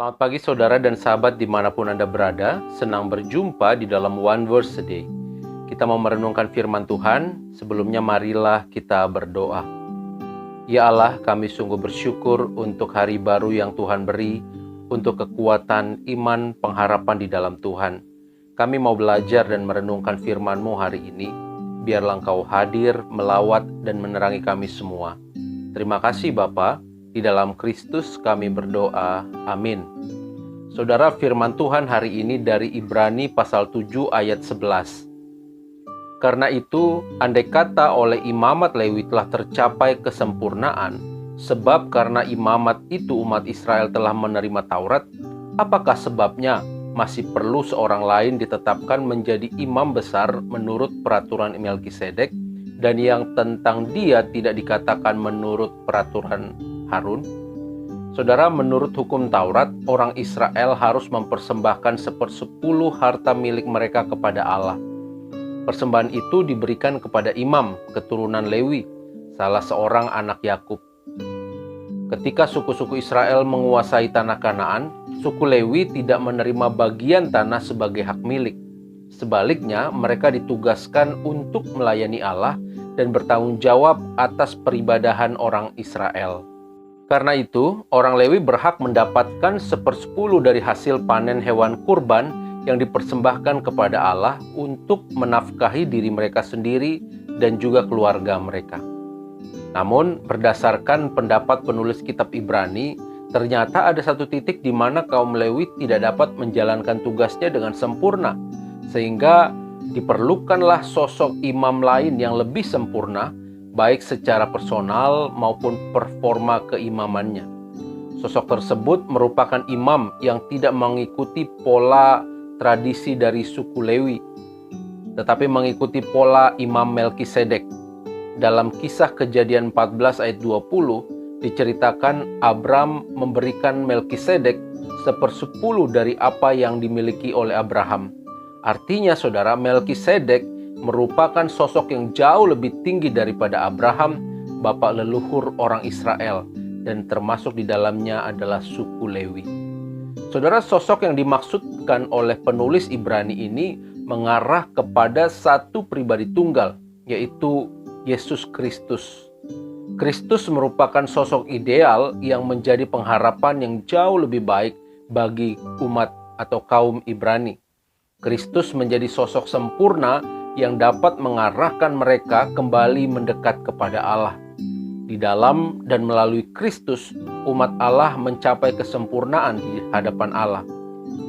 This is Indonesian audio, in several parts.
Selamat pagi saudara dan sahabat dimanapun Anda berada. Senang berjumpa di dalam One Verse a Day. Kita mau merenungkan firman Tuhan. Sebelumnya marilah kita berdoa. Ya Allah, kami sungguh bersyukur untuk hari baru yang Tuhan beri, untuk kekuatan iman pengharapan di dalam Tuhan. Kami mau belajar dan merenungkan firman-Mu hari ini. Biarlah Engkau hadir, melawat, dan menerangi kami semua. Terima kasih Bapa. Di dalam Kristus kami berdoa. Amin. Saudara, firman Tuhan hari ini dari Ibrani pasal 7 ayat 11. Karena itu, andai kata oleh imamat Lewi telah tercapai kesempurnaan, sebab karena imamat itu umat Israel telah menerima Taurat, apakah sebabnya masih perlu seorang lain ditetapkan menjadi imam besar menurut peraturan Melkisedek, dan yang tentang dia tidak dikatakan menurut peraturan Harun? Saudara, menurut hukum Taurat, orang Israel harus mempersembahkan 1/10 harta milik mereka kepada Allah. Persembahan itu diberikan kepada imam keturunan Lewi, salah seorang anak Yakub. Ketika suku-suku Israel menguasai tanah Kanaan, suku Lewi tidak menerima bagian tanah sebagai hak milik. Sebaliknya, mereka ditugaskan untuk melayani Allah dan bertanggung jawab atas peribadahan orang Israel. Karena itu, orang Lewi berhak mendapatkan 1/10 dari hasil panen hewan kurban yang dipersembahkan kepada Allah untuk menafkahi diri mereka sendiri dan juga keluarga mereka. Namun, berdasarkan pendapat penulis kitab Ibrani, ternyata ada satu titik di mana kaum Lewi tidak dapat menjalankan tugasnya dengan sempurna, sehingga diperlukanlah sosok imam lain yang lebih sempurna, baik secara personal maupun performa keimamannya. Sosok tersebut merupakan imam yang tidak mengikuti pola tradisi dari suku Lewi, tetapi mengikuti pola Imam Melkisedek. Dalam kisah Kejadian 14 ayat 20, diceritakan Abram memberikan Melkisedek 1/10 dari apa yang dimiliki oleh Abraham. Artinya saudara, Melkisedek merupakan sosok yang jauh lebih tinggi daripada Abraham, bapak leluhur orang Israel, dan termasuk di dalamnya adalah suku Lewi. Saudara, sosok yang dimaksudkan oleh penulis Ibrani ini mengarah kepada satu pribadi tunggal, yaitu Yesus Kristus. Kristus merupakan sosok ideal yang menjadi pengharapan yang jauh lebih baik bagi umat atau kaum Ibrani. Kristus menjadi sosok sempurna yang dapat mengarahkan mereka kembali mendekat kepada Allah. Di dalam dan melalui Kristus, umat Allah mencapai kesempurnaan di hadapan Allah.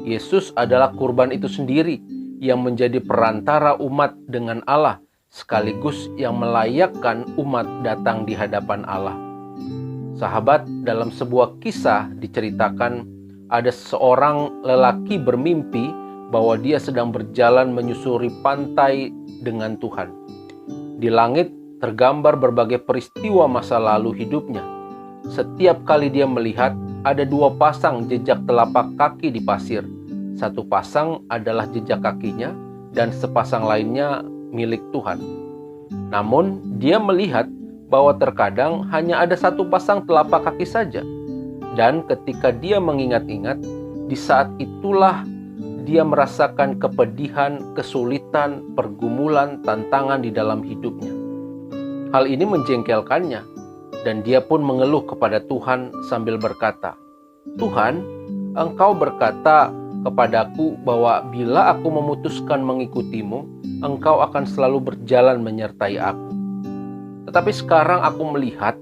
Yesus adalah kurban itu sendiri yang menjadi perantara umat dengan Allah, sekaligus yang melayakkan umat datang di hadapan Allah. Sahabat, dalam sebuah kisah diceritakan ada seorang lelaki bermimpi bahwa dia sedang berjalan menyusuri pantai dengan Tuhan. Di langit tergambar berbagai peristiwa masa lalu hidupnya. Setiap kali dia melihat, ada 2 pasang jejak telapak kaki di pasir. Satu pasang adalah jejak kakinya dan sepasang lainnya milik Tuhan. Namun, dia melihat bahwa terkadang hanya ada 1 pasang telapak kaki saja. Dan ketika dia mengingat-ingat, di saat itulah dia merasakan kepedihan, kesulitan, pergumulan, tantangan di dalam hidupnya. Hal ini menjengkelkannya, dan dia pun mengeluh kepada Tuhan sambil berkata, "Tuhan, Engkau berkata kepadaku bahwa bila aku memutuskan mengikutimu, Engkau akan selalu berjalan menyertai aku. Tetapi sekarang aku melihat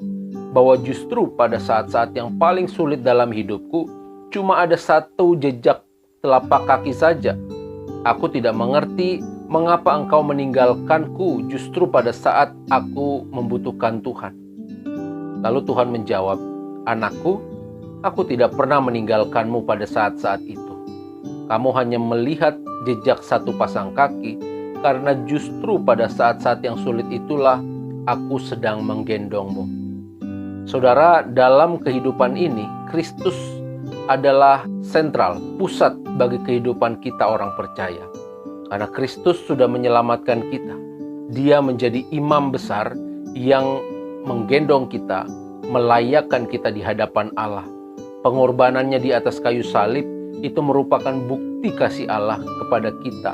bahwa justru pada saat-saat yang paling sulit dalam hidupku, cuma ada 1 jejak telapak kaki saja. Aku tidak mengerti mengapa Engkau meninggalkanku justru pada saat aku membutuhkan Tuhan." Lalu Tuhan menjawab, "Anakku, aku tidak pernah meninggalkanmu pada saat-saat itu. Kamu hanya melihat jejak 1 pasang kaki, karena justru pada saat-saat yang sulit itulah aku sedang menggendongmu." Saudara, dalam kehidupan ini, Kristus adalah sentral, pusat bagi kehidupan kita orang percaya. Karena Kristus sudah menyelamatkan kita. Dia menjadi imam besar yang menggendong kita, melayakkan kita di hadapan Allah. Pengorbanannya di atas kayu salib itu merupakan bukti kasih Allah kepada kita,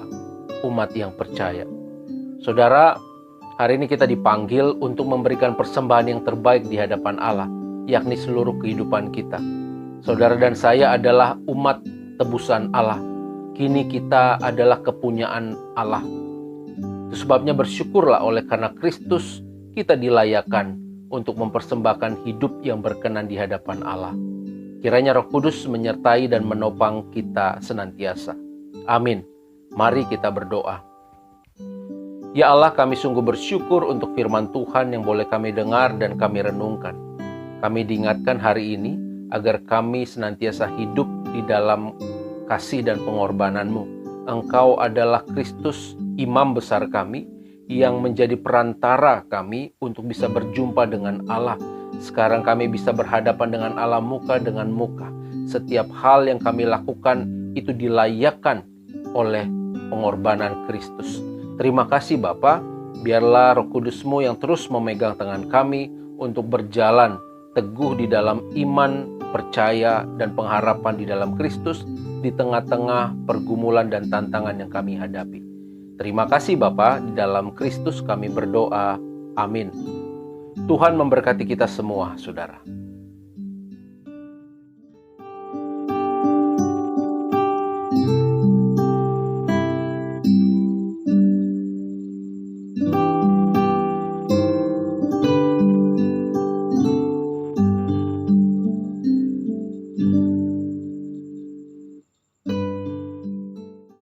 umat yang percaya. Saudara, hari ini kita dipanggil untuk memberikan persembahan yang terbaik di hadapan Allah, yakni seluruh kehidupan kita. Saudara dan saya adalah umat tebusan Allah. Kini kita adalah kepunyaan Allah. Itu sebabnya bersyukurlah oleh karena Kristus kita dilayakkan untuk mempersembahkan hidup yang berkenan di hadapan Allah. Kiranya Roh Kudus menyertai dan menopang kita senantiasa. Amin. Mari kita berdoa. Ya Allah, kami sungguh bersyukur untuk firman Tuhan yang boleh kami dengar dan kami renungkan. Kami diingatkan hari ini agar kami senantiasa hidup di dalam kasih dan pengorbanan-Mu. Engkau adalah Kristus, imam besar kami, yang menjadi perantara kami untuk bisa berjumpa dengan Allah. Sekarang kami bisa berhadapan dengan Allah muka dengan muka. Setiap hal yang kami lakukan itu dilayakkan oleh pengorbanan Kristus. Terima kasih Bapa, biarlah Roh Kudus-Mu yang terus memegang tangan kami untuk berjalan teguh di dalam iman, percaya, dan pengharapan di dalam Kristus di tengah-tengah pergumulan dan tantangan yang kami hadapi. Terima kasih Bapa, di dalam Kristus kami berdoa. Amin. Tuhan memberkati kita semua, saudara.